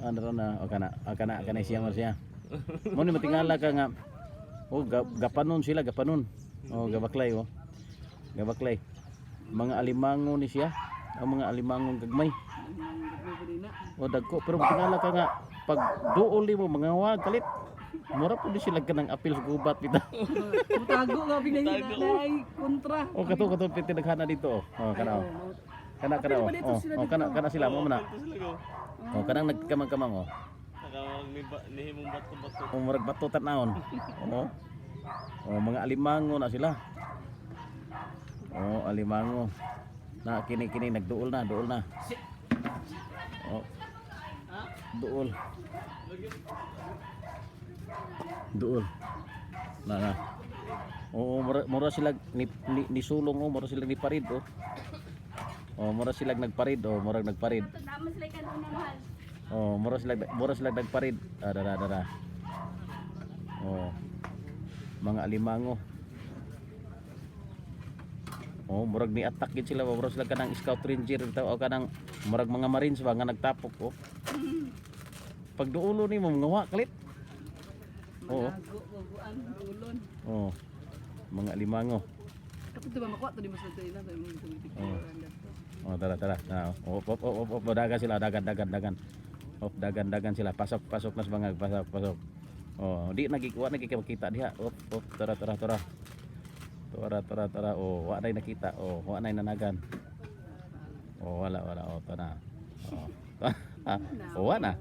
Ano na kana siya man siya. Mo ni matingala ka nga. Oh, gapanon sila, gapanon. Oh, gabaklay oh. Gabaklay. Mga alimango ni siya. Ang mga alimangong gagmay. O dagko pero matingala ka nga pag duol mo mga wag kalit. Mura po di sila kanang apil sa gubat bitaw. Mutago nga pinay kontra. Oh, kato tinaghana dito oh. Oh, kana oh. Kana oh. Oh, kana sila mo na. Oh, kanang nagkamang-kamang oh. Nihimong bato-bato. Oh, murag batutan naon. Oh. Oh, mga alimango na sila. Oh, alimango. Na kini nagduol na. Oh. Duol. Na. Oh, mura sila ni sulong oh, mura sila ni parid oh. Oh, mura sila nagparid oh, mura nagparid. Oh, mura sila nagparid. Dara. Oh. Mga alimango. Oh, murag ni attack gid sila, murag sila kanang scout ranger o kanang murag mga marines ba nga nagtapok oh. Pag duulo nimo mga wa kalit. Oo. Ulon. Oh. Mga alimango. Kapag diba makuha to di mas ito tayo mong tumitik. Oh, tara. Op, dagan sila, dagan. Op, dagan sila. Pasok nas bangag, pasok. Oh, di nakikita diha. Op, tara. Tara. Oh, wa nay nakita. Oh, wa nay nanagan. Oh, wala. Oh, tara. Oh. Oh, wa na.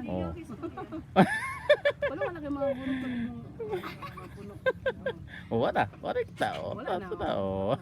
Oh. Wala man kay mga bunot. Oh, wa na. Wa na kita. Oh, Wala na. Oh.